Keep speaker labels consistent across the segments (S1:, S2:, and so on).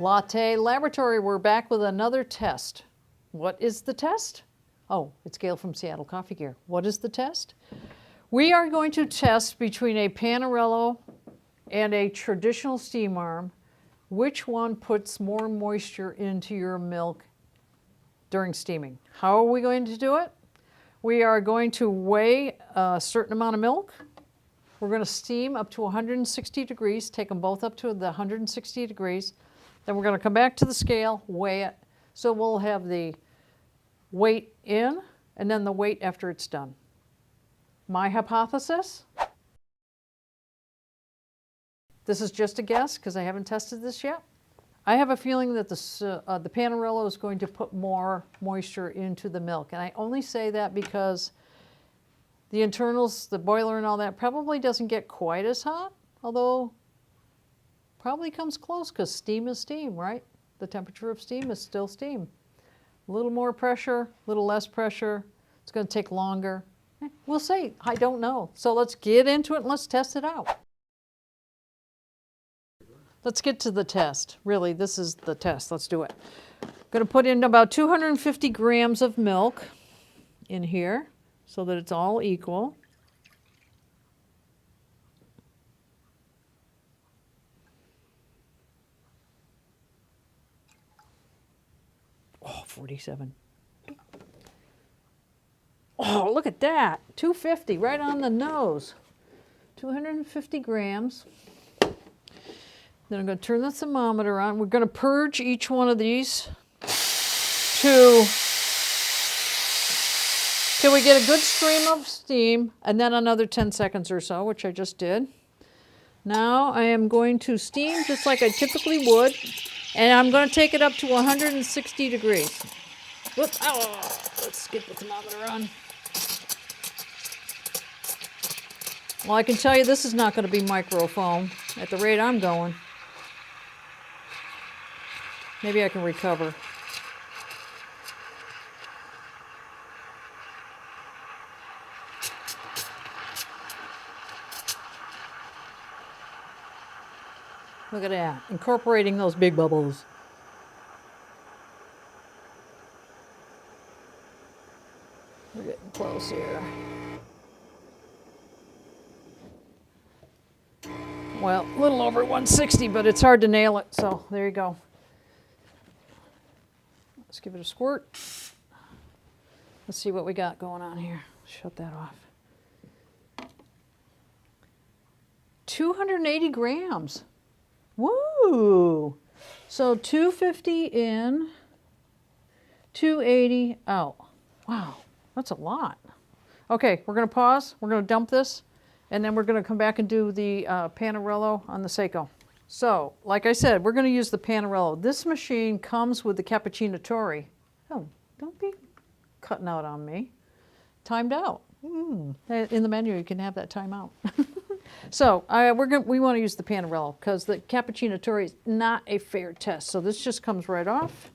S1: Latte Laboratory, we're back with another test. What is the test? Oh, it's Gail from Seattle Coffee Gear. What is the test? We are going to test between a panarello and a traditional steam arm, which one puts more moisture into your milk during steaming. How are we going to do it? We are going to weigh a certain amount of milk. We're going to steam up to 160 degrees, take them both up to the 160 degrees. Then we're going to come back to the scale, weigh it. So we'll have the weight in and then the weight after it's done. My hypothesis? This is just a guess because I haven't tested this yet. I have a feeling that the panarello is going to put more moisture into the milk. And I only say that because the internals, the boiler and all that probably doesn't get quite as hot, although probably comes close because steam is steam, right? The temperature of steam is still steam. A little more pressure, a little less pressure. It's going to take longer. We'll see. I don't know. So let's get into it and let's test it out. Let's get to the test. Really, this is the test. Let's do it. I'm going to put in about 250 grams of milk in here so that it's all equal. Oh, 47. Oh, look at that. 250, right on the nose. 250 grams. Then I'm going to turn the thermometer on. We're going to purge each one of these till we get a good stream of steam, and then another 10 seconds or so, which I just did. Now I am going to steam just like I typically would, and I'm going to take it up to 160 degrees. Whoops, oh, let's get the thermometer on. Well, I can tell you this is not going to be microfoam at the rate I'm going. Maybe I can recover. Look at that, incorporating those big bubbles. We're getting close here. Well, a little over 160, but it's hard to nail it, so there you go. Let's give it a squirt. Let's see what we got going on here. Shut that off. 280 grams. Woo! So 250 in, 280 out. Wow, that's a lot. Okay, we're going to pause. We're going to dump this, and then we're going to come back and do the panarello on the Saeco. So, like I said, we're going to use the panarello. This machine comes with the cappuccinatori. Oh, don't be cutting out on me. Timed out. In the menu, you can have that time out. So we want to use the panarello because the cappuccinatori is not a fair test. So this just comes right off.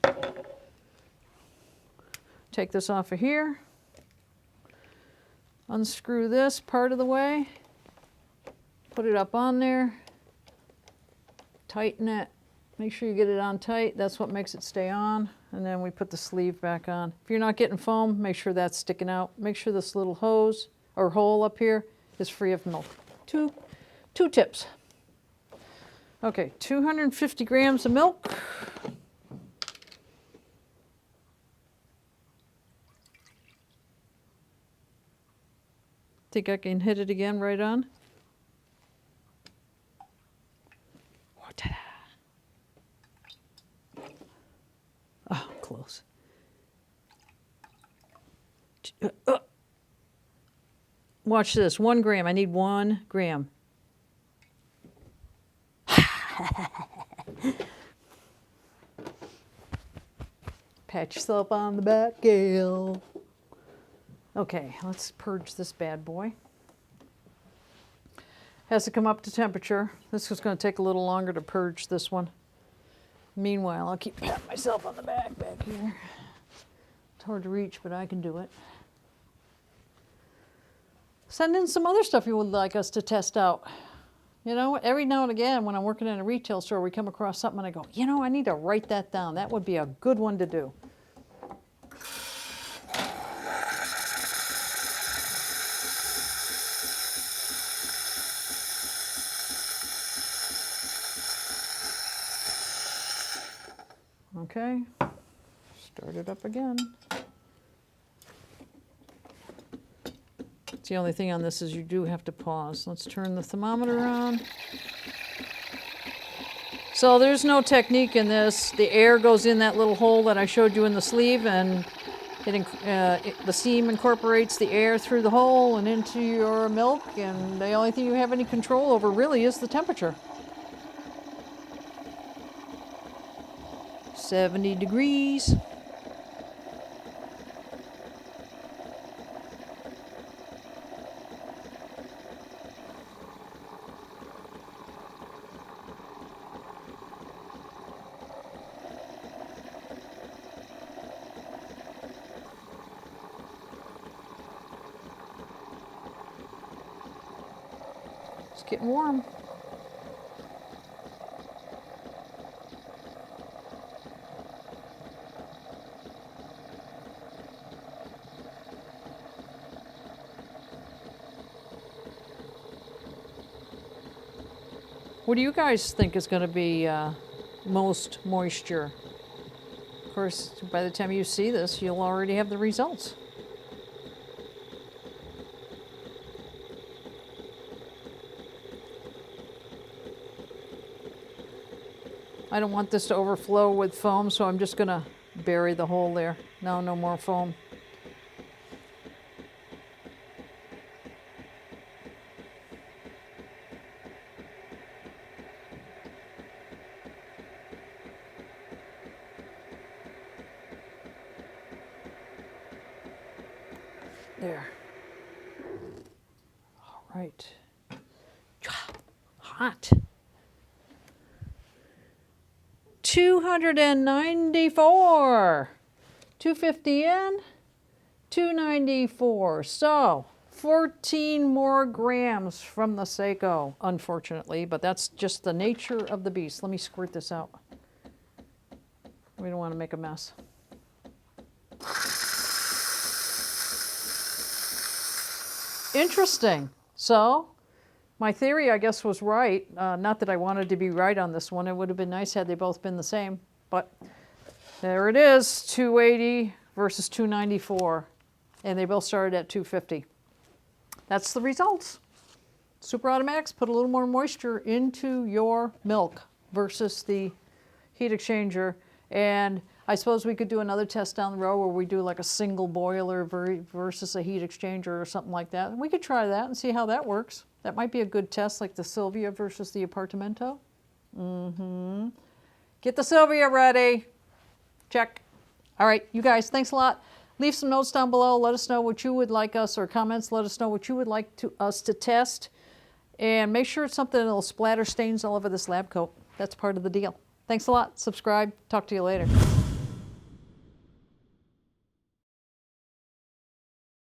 S1: Take this off of here. Unscrew this part of the way. Put it up on there. Tighten it. Make sure you get it on tight. That's what makes it stay on. And then we put the sleeve back on. If you're not getting foam, make sure that's sticking out. Make sure this little hose or hole up here is free of milk. Two tips. Okay, 250 grams of milk. Think I can hit it again right on? Oh, ta-da. Oh, close. Watch this, 1 gram. I need 1 gram. Pat yourself on the back, Gail. Okay, let's purge this bad boy. Has to come up to temperature. This is going to take a little longer to purge this one. Meanwhile, I'll keep patting myself on the back here. It's hard to reach, but I can do it. Send in some other stuff you would like us to test out. You know, every now and again when I'm working in a retail store, we come across something and I go, you know, I need to write that down. That would be a good one to do. Okay, start it up again. The only thing on this is you do have to pause. Let's turn the thermometer on. So there's no technique in this. The air goes in that little hole that I showed you in the sleeve, and the steam incorporates the air through the hole and into your milk, and the only thing you have any control over really is the temperature. 70 degrees. It's getting warm. What do you guys think is going to be most moisture? Of course, by the time you see this, you'll already have the results. I don't want this to overflow with foam, so I'm just going to bury the hole there. No more foam. There. All right. Hot. 294. 250 in, 294. So 14 more grams from the Saeco, unfortunately, but that's just the nature of the beast. Let me squirt this out. We don't want to make a mess. Interesting. So my theory, I guess, was right. Not that I wanted to be right on this one. It would have been nice had they both been the same. But there it is, 280 versus 294. And they both started at 250. That's the results. Super automatics put a little more moisture into your milk versus the heat exchanger. And I suppose we could do another test down the road where we do like a single boiler versus a heat exchanger or something like that. And we could try that and see how that works. That might be a good test, like the Sylvia versus the Appartamento. Get the Sylvia ready. Check. All right, you guys, thanks a lot. Leave some notes down below. Let us know what you would like us, or comments. Let us know what you would like us to test. And make sure it's something that'll splatter stains all over this lab coat. That's part of the deal. Thanks a lot. Subscribe. Talk to you later.